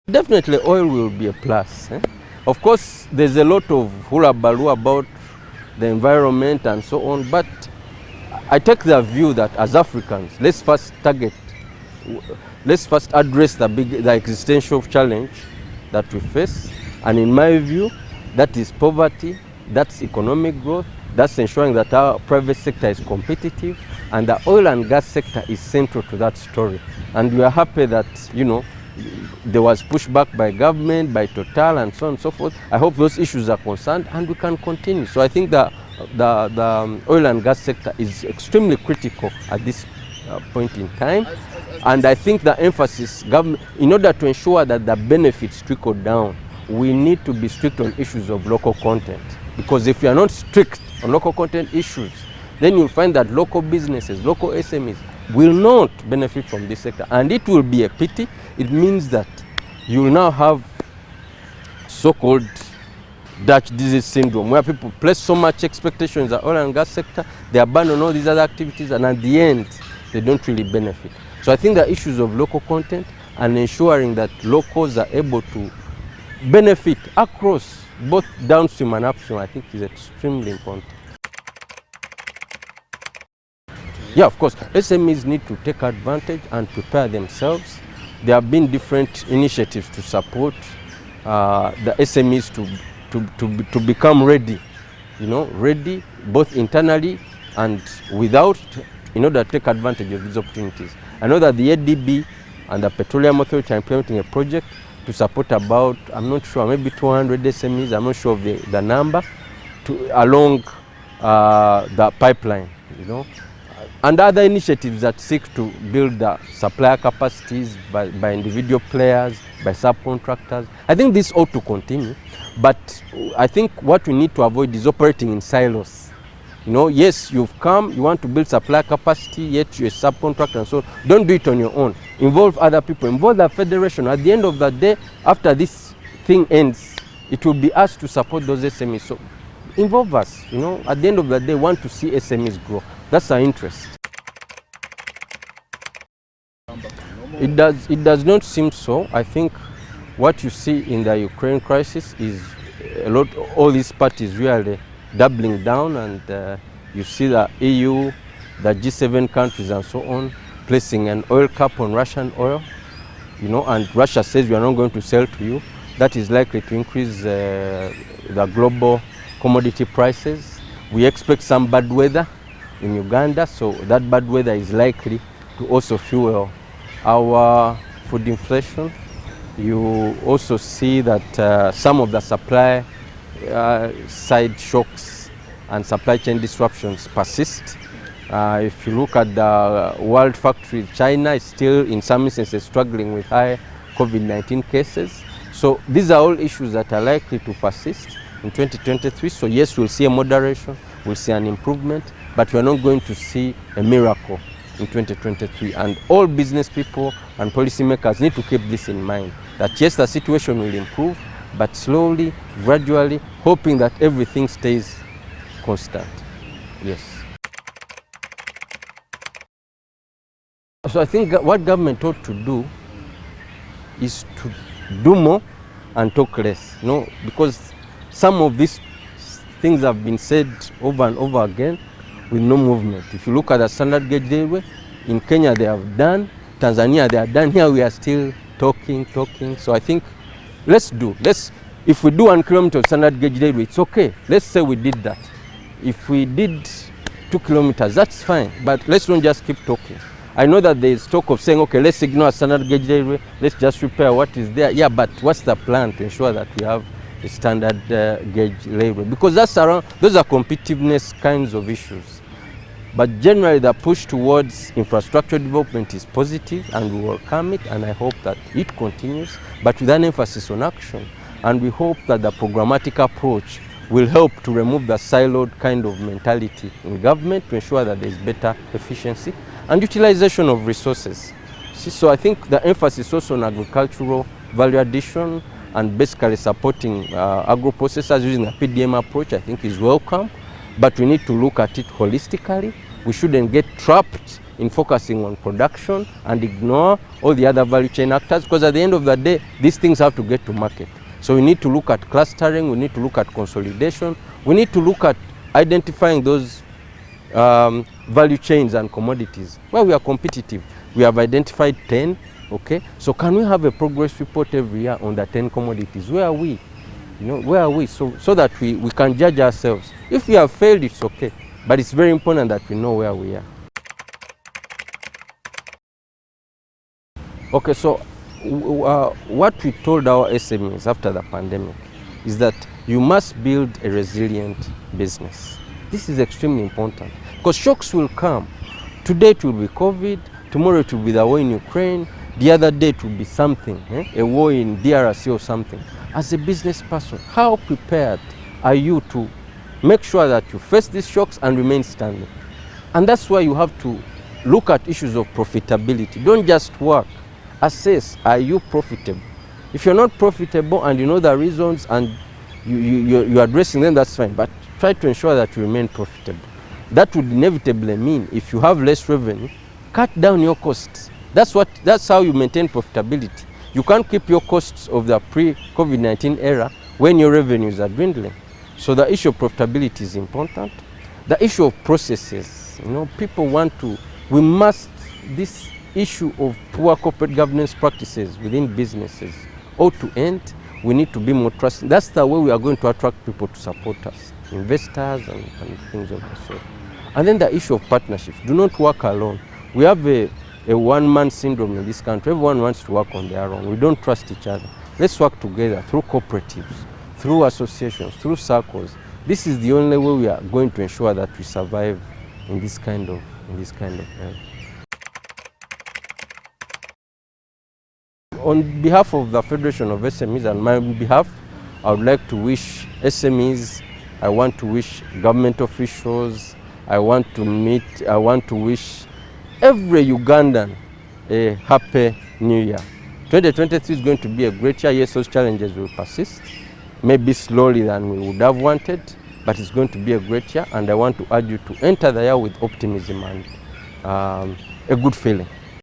Definitely oil will be a plus. Of course, there's a lot of hula-baloo about the environment and so on, but I take the view that as Africans, let's first address the existential challenge that we face. And in my view, that is poverty, that's economic growth, that's ensuring that our private sector is competitive, and the oil and gas sector is central to that story. And we are happy that, there was pushback by government, by Total, and so on and so forth. I hope those issues are concerned and we can continue. So I think the oil and gas sector is extremely critical at this point in time. And I think the emphasis, government, in order to ensure that the benefits trickle down, we need to be strict on issues of local content. Because if we are not strict on local content issues, then you'll find that local businesses, local SMEs will not benefit from this sector. And it will be a pity. It means that you will now have so-called Dutch disease syndrome, where people place so much expectation in the oil and gas sector, they abandon all these other activities, and at the end, they don't really benefit. So I think the issues of local content and ensuring that locals are able to benefit across both downstream and upstream, I think is extremely important. Yeah, of course, SMEs need to take advantage and prepare themselves. There have been different initiatives to support the SMEs to become ready, ready both internally and without, in order to take advantage of these opportunities. I know that the ADB and the Petroleum Authority are implementing a project to support about, I'm not sure, maybe 200 SMEs, I'm not sure of the number, along the pipeline, and other initiatives that seek to build the supplier capacities by individual players, by subcontractors. I think this ought to continue, but I think what we need to avoid is operating in silos. Yes, you've come, you want to build supplier capacity, yet you're a subcontractor and so on. Don't do it on your own. Involve other people, involve the federation. At the end of the day, after this thing ends, it will be us to support those SMEs. So involve us, at the end of the day, want to see SMEs grow. That's our interest. It does not seem so. I think what you see in the Ukraine crisis is all these parties really doubling down, and you see the EU, the G7 countries and so on, placing an oil cap on Russian oil, and Russia says we are not going to sell to you. That is likely to increase the global commodity prices. We expect some bad weather in Uganda, so that bad weather is likely to also fuel our food inflation. You also see that some of the supply side shocks and supply chain disruptions persist. If you look at the world factory, China is still in some instances struggling with high COVID-19 cases. So these are all issues that are likely to persist in 2023. So yes, we'll see a moderation, we'll see an improvement, but we're not going to see a miracle in 2023. And all business people and policymakers need to keep this in mind, that yes, the situation will improve, but slowly, gradually, hoping that everything stays constant. Yes. So I think what government ought to do is to do more and talk less, because some of these things have been said over and over again with no movement. If you look at the standard gauge railway, in Kenya they have done, Tanzania they are done, here we are still talking. So I think if we do 1 kilometer of standard gauge railway, it's okay. Let's say we did that. If we did 2 kilometers, that's fine, but let's not just keep talking. I know that there is talk of saying, okay, let's ignore standard gauge railway, let's just repair what is there. Yeah, but what's the plan to ensure that we have a standard gauge railway? Because those are competitiveness kinds of issues. But generally, the push towards infrastructure development is positive, and we welcome it, and I hope that it continues, but with an emphasis on action. And we hope that the programmatic approach will help to remove the siloed kind of mentality in government to ensure that there is better efficiency and utilization of resources. So I think the emphasis also on agricultural value addition and basically supporting agro-processors using a PDM approach, I think is welcome. but we need to look at it holistically. We shouldn't get trapped in focusing on production and ignore all the other value chain actors, because at the end of the day, these things have to get to market. So we need to look at clustering, we need to look at consolidation, we need to look at identifying those value chains and commodities where we are competitive. We have identified 10, okay? So can we have a progress report every year on the 10 commodities? Where are we? You know, where are we? So that we can judge ourselves. If we have failed, it's okay. But it's very important that we know where we are. Okay, so what we told our SMEs after the pandemic is that you must build a resilient business. This is extremely important because shocks will come. Today it will be COVID, tomorrow it will be the war in Ukraine, the other day it will be something, a war in DRC or something. As a business person, how prepared are you to make sure that you face these shocks and remain standing? And that's why you have to look at issues of profitability. Don't just work. Assess, are you profitable? If you're not profitable and you know the reasons and you're addressing them, that's fine. But try to ensure that you remain profitable. That would inevitably mean if you have less revenue, cut down your costs. That's how you maintain profitability. You can't keep your costs of the pre-COVID-19 era when your revenues are dwindling. So the issue of profitability is important. The issue of processes, people this issue of poor corporate governance practices within businesses ought to end. We need to be more trusting. That's the way we are going to attract people to support us, investors and things of the sort. And then the issue of partnerships. Do not work alone. We have a one-man syndrome in this country. Everyone wants to work on their own. We don't trust each other. Let's work together through cooperatives, through associations, through circles. This is the only way we are going to ensure that we survive in this kind of area. On behalf of the Federation of SMEs and my behalf, I would like to wish SMEs, I want to wish government officials, I want to wish every Ugandan a happy new year. 2023 is going to be a great year. Yes, those challenges will persist, maybe slowly than we would have wanted, but it's going to be a great year, and I want to urge you to enter the year with optimism and a good feeling.